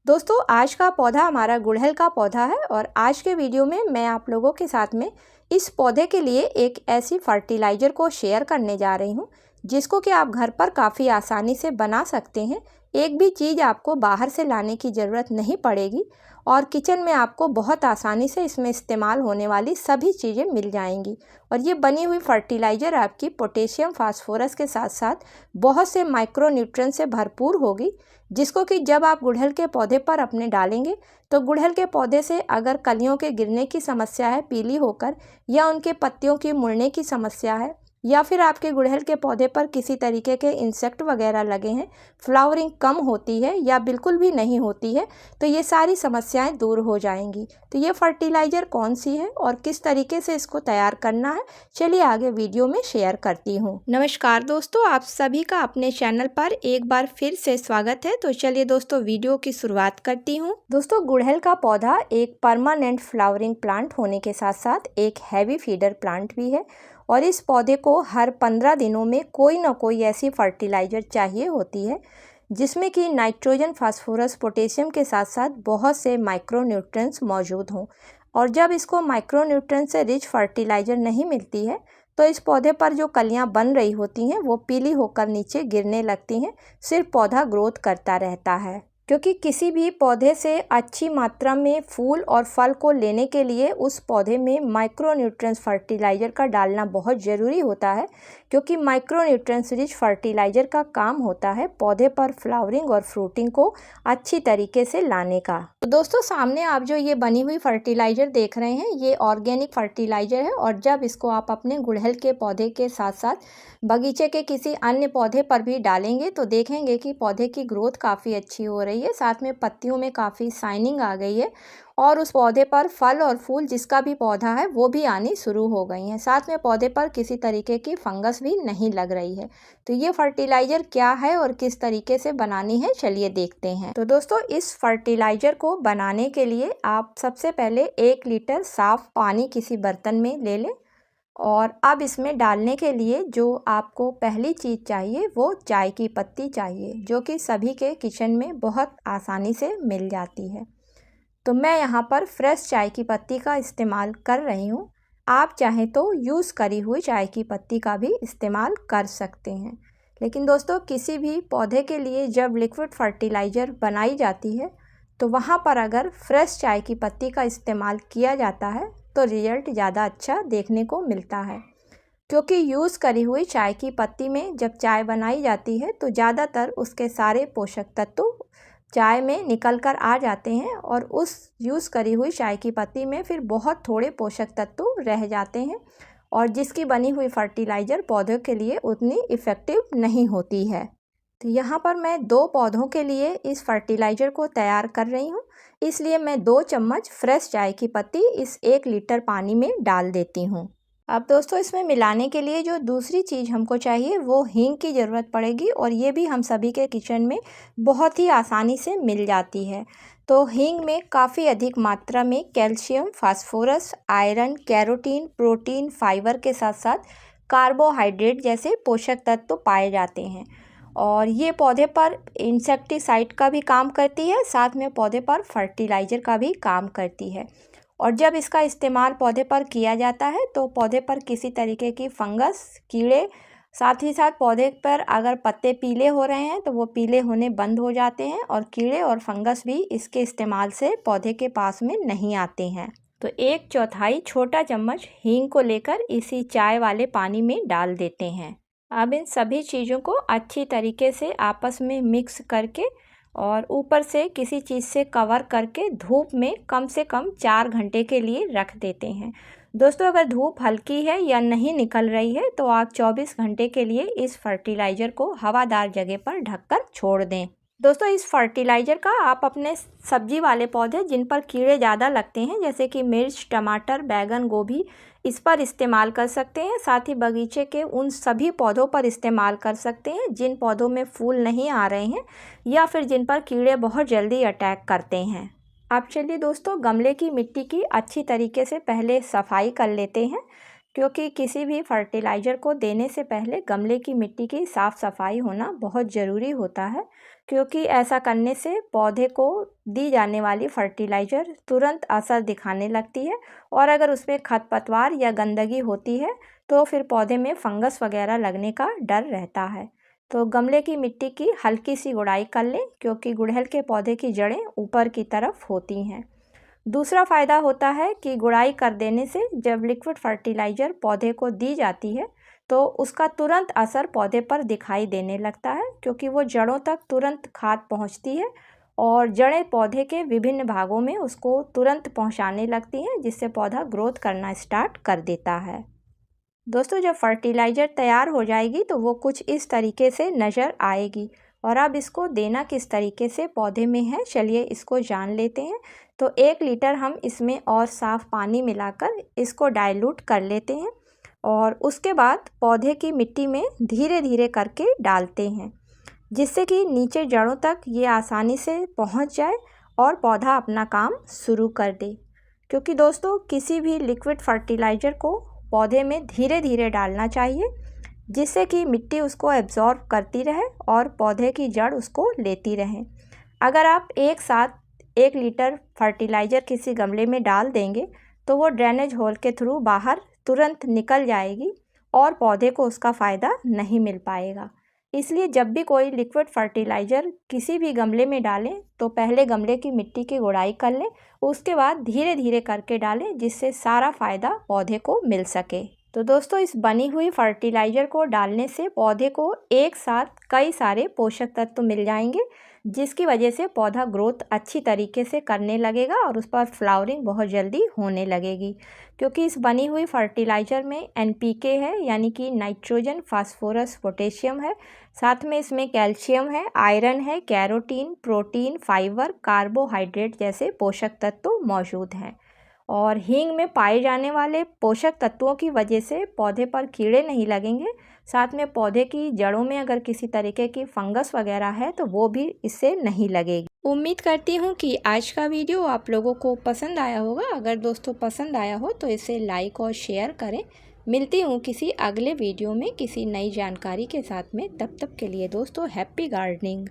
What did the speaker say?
दोस्तों आज का पौधा हमारा गुड़हल का पौधा है और आज के वीडियो में मैं आप लोगों के साथ में इस पौधे के लिए एक ऐसी फर्टिलाइज़र को शेयर करने जा रही हूँ जिसको कि आप घर पर काफ़ी आसानी से बना सकते हैं। एक भी चीज़ आपको बाहर से लाने की ज़रूरत नहीं पड़ेगी और किचन में आपको बहुत आसानी से इसमें इस्तेमाल होने वाली सभी चीज़ें मिल जाएंगी। और ये बनी हुई फर्टिलाइज़र आपकी पोटेशियम फास्फोरस के साथ साथ बहुत से माइक्रो न्यूट्रिएंट से भरपूर होगी, जिसको कि जब आप गुड़हल के पौधे पर अपने डालेंगे तो गुड़हल के पौधे से अगर कलियों के गिरने की समस्या है पीली होकर, या उनके पत्तियों की मुड़ने की समस्या है, या फिर आपके गुड़हल के पौधे पर किसी तरीके के इंसेक्ट वगैरह लगे हैं, फ्लावरिंग कम होती है या बिल्कुल भी नहीं होती है, तो ये सारी समस्याएं दूर हो जाएंगी। तो ये फर्टिलाइज़र कौन सी है और किस तरीके से इसको तैयार करना है, चलिए आगे वीडियो में शेयर करती हूँ। नमस्कार दोस्तों, आप सभी का अपने चैनल पर एक बार फिर से स्वागत है। तो चलिए दोस्तों वीडियो की शुरुआत करती हूँ। दोस्तों गुड़हल का पौधा एक परमानेंट फ्लावरिंग प्लांट होने के साथ साथ एक हैवी फीडर प्लांट भी है और इस पौधे को हर 15 दिनों में कोई ना कोई ऐसी फर्टिलाइज़र चाहिए होती है जिसमें कि नाइट्रोजन, फास्फोरस, पोटेशियम के साथ साथ बहुत से माइक्रो न्यूट्रिएंट्स मौजूद हों। और जब इसको माइक्रो न्यूट्रिएंट से रिच फर्टिलाइज़र नहीं मिलती है तो इस पौधे पर जो कलियां बन रही होती हैं वो पीली होकर नीचे गिरने लगती हैं, सिर्फ पौधा ग्रोथ करता रहता है। क्योंकि किसी भी पौधे से अच्छी मात्रा में फूल और फल को लेने के लिए उस पौधे में माइक्रो न्यूट्रिएंट्स फर्टिलाइज़र का डालना बहुत ज़रूरी होता है, क्योंकि माइक्रो न्यूट्रिएंट्स रिच फर्टिलाइज़र का काम होता है पौधे पर फ्लावरिंग और फ्रूटिंग को अच्छी तरीके से लाने का। तो दोस्तों सामने आप जो ये बनी हुई फर्टिलाइज़र देख रहे हैं ये ऑर्गेनिक फर्टिलाइज़र है और जब इसको आप अपने गुड़हल के पौधे के साथ साथ बगीचे के किसी अन्य पौधे पर भी डालेंगे तो देखेंगे कि पौधे की ग्रोथ काफ़ी अच्छी हो रही है, साथ में पत्तियों में काफ़ी शाइनिंग आ गई है और उस पौधे पर फल और फूल जिसका भी पौधा है वो भी आनी शुरू हो गई हैं। साथ में पौधे पर किसी तरीके की फंगस भी नहीं लग रही है। तो ये फर्टिलाइज़र क्या है और किस तरीके से बनानी है, चलिए देखते हैं। तो दोस्तों इस फर्टिलाइज़र को बनाने के लिए आप सबसे पहले 1 लीटर साफ़ पानी किसी बर्तन में ले लें और अब इसमें डालने के लिए जो आपको पहली चीज़ चाहिए वो चाय की पत्ती चाहिए, जो कि सभी के किचन में बहुत आसानी से मिल जाती है। तो मैं यहाँ पर फ्रेश चाय की पत्ती का इस्तेमाल कर रही हूँ। आप चाहें तो यूज़ करी हुई चाय की पत्ती का भी इस्तेमाल कर सकते हैं। लेकिन दोस्तों किसी भी पौधे के लिए जब लिक्विड फर्टिलाइज़र बनाई जाती है तो वहाँ पर अगर फ्रेश चाय की पत्ती का इस्तेमाल किया जाता है तो रिज़ल्ट ज़्यादा अच्छा देखने को मिलता है, क्योंकि यूज़ करी हुई चाय की पत्ती में जब चाय बनाई जाती है तो ज़्यादातर उसके सारे पोषक तत्व चाय में निकल कर आ जाते हैं और उस यूज़ करी हुई चाय की पत्ती में फिर बहुत थोड़े पोषक तत्व रह जाते हैं और जिसकी बनी हुई फर्टिलाइज़र पौधों के लिए उतनी इफ़ेक्टिव नहीं होती है। तो यहाँ पर मैं 2 पौधों के लिए इस फर्टिलाइज़र को तैयार कर रही हूँ, इसलिए मैं 2 चम्मच फ्रेश चाय की पत्ती इस 1 लीटर पानी में डाल देती हूँ। अब दोस्तों इसमें मिलाने के लिए जो दूसरी चीज़ हमको चाहिए वो हींग की ज़रूरत पड़ेगी और ये भी हम सभी के किचन में बहुत ही आसानी से मिल जाती है। तो हींग में काफ़ी अधिक मात्रा में calcium, phosphorus, iron, carotene, protein, fibre के साथ साथ कार्बोहाइड्रेट जैसे पोषक तत्व पाए जाते हैं और ये पौधे पर इंसेक्टिसाइड का भी काम करती है, साथ में पौधे पर फर्टिलाइज़र का भी काम करती है। और जब इसका इस्तेमाल पौधे पर किया जाता है तो पौधे पर किसी तरीके की फंगस, कीड़े, साथ ही साथ पौधे पर अगर पत्ते पीले हो रहे हैं तो वो पीले होने बंद हो जाते हैं और कीड़े और फंगस भी इसके इस्तेमाल से पौधे के पास में नहीं आते हैं। तो 1/4 छोटा चम्मच हींग को लेकर इसी चाय वाले पानी में डाल देते हैं। अब इन सभी चीज़ों को अच्छी तरीके से आपस में मिक्स करके और ऊपर से किसी चीज़ से कवर करके धूप में कम से कम 4 घंटे के लिए रख देते हैं। दोस्तों अगर धूप हल्की है या नहीं निकल रही है तो आप 24 घंटे के लिए इस फर्टिलाइज़र को हवादार जगह पर ढककर छोड़ दें। दोस्तों इस फर्टिलाइज़र का आप अपने सब्जी वाले पौधे जिन पर कीड़े ज़्यादा लगते हैं जैसे कि मिर्च, टमाटर, बैंगन, गोभी, इस पर इस्तेमाल कर सकते हैं। साथ ही बगीचे के उन सभी पौधों पर इस्तेमाल कर सकते हैं जिन पौधों में फूल नहीं आ रहे हैं या फिर जिन पर कीड़े बहुत जल्दी अटैक करते हैं। अब चलिए दोस्तों गमले की मिट्टी की अच्छी तरीके से पहले सफाई कर लेते हैं, क्योंकि किसी भी फर्टिलाइज़र को देने से पहले गमले की मिट्टी की साफ़ सफाई होना बहुत ज़रूरी होता है, क्योंकि ऐसा करने से पौधे को दी जाने वाली फर्टिलाइज़र तुरंत असर दिखाने लगती है और अगर उसमें खरपतवार या गंदगी होती है तो फिर पौधे में फंगस वगैरह लगने का डर रहता है। तो गमले की मिट्टी की हल्की सी गुड़ाई कर लें क्योंकि गुड़हल के पौधे की जड़ें ऊपर की तरफ होती हैं। दूसरा फ़ायदा होता है कि गुड़ाई कर देने से जब लिक्विड फर्टिलाइज़र पौधे को दी जाती है तो उसका तुरंत असर पौधे पर दिखाई देने लगता है क्योंकि वो जड़ों तक तुरंत खाद पहुंचती है और जड़ें पौधे के विभिन्न भागों में उसको तुरंत पहुंचाने लगती हैं, जिससे पौधा ग्रोथ करना स्टार्ट कर देता है। दोस्तों, जब फर्टिलाइज़र तैयार हो जाएगी तो वो कुछ इस तरीके से नज़र आएगी और अब इसको देना किस तरीके से पौधे में है, चलिए इसको जान लेते हैं। तो 1 लीटर हम इसमें और साफ़ पानी मिलाकर इसको डाइल्यूट कर लेते हैं और उसके बाद पौधे की मिट्टी में धीरे धीरे करके डालते हैं, जिससे कि नीचे जड़ों तक ये आसानी से पहुंच जाए और पौधा अपना काम शुरू कर दे। क्योंकि दोस्तों, किसी भी लिक्विड फर्टिलाइज़र को पौधे में धीरे धीरे डालना चाहिए, जिससे कि मिट्टी उसको एब्जॉर्ब करती रहे और पौधे की जड़ उसको लेती रहे। अगर आप एक साथ 1 लीटर फर्टिलाइज़र किसी गमले में डाल देंगे तो वो ड्रेनेज होल के थ्रू बाहर तुरंत निकल जाएगी और पौधे को उसका फ़ायदा नहीं मिल पाएगा। इसलिए जब भी कोई लिक्विड फर्टिलाइज़र किसी भी गमले में डालें तो पहले गमले की मिट्टी की गुड़ाई कर लें, उसके बाद धीरे धीरे करके डालें, जिससे सारा फ़ायदा पौधे को मिल सके। तो दोस्तों, इस बनी हुई फर्टिलाइज़र को डालने से पौधे को एक साथ कई सारे पोषक तत्व मिल जाएंगे, जिसकी वजह से पौधा ग्रोथ अच्छी तरीके से करने लगेगा और उस पर फ्लावरिंग बहुत जल्दी होने लगेगी। क्योंकि इस बनी हुई फर्टिलाइज़र में NPK है, यानी कि नाइट्रोजन, फास्फोरस, पोटेशियम है, साथ में इसमें कैल्शियम है, आयरन है, कैरोटीन, प्रोटीन, फाइबर, कार्बोहाइड्रेट जैसे पोषक तत्व मौजूद हैं। और हींग में पाए जाने वाले पोषक तत्वों की वजह से पौधे पर कीड़े नहीं लगेंगे, साथ में पौधे की जड़ों में अगर किसी तरीके की फंगस वगैरह है तो वो भी इससे नहीं लगेगी। उम्मीद करती हूँ कि आज का वीडियो आप लोगों को पसंद आया होगा। अगर दोस्तों पसंद आया हो तो इसे लाइक और शेयर करें। मिलती हूँ किसी अगले वीडियो में किसी नई जानकारी के साथ में। तब तक के लिए दोस्तों हैप्पी गार्डनिंग।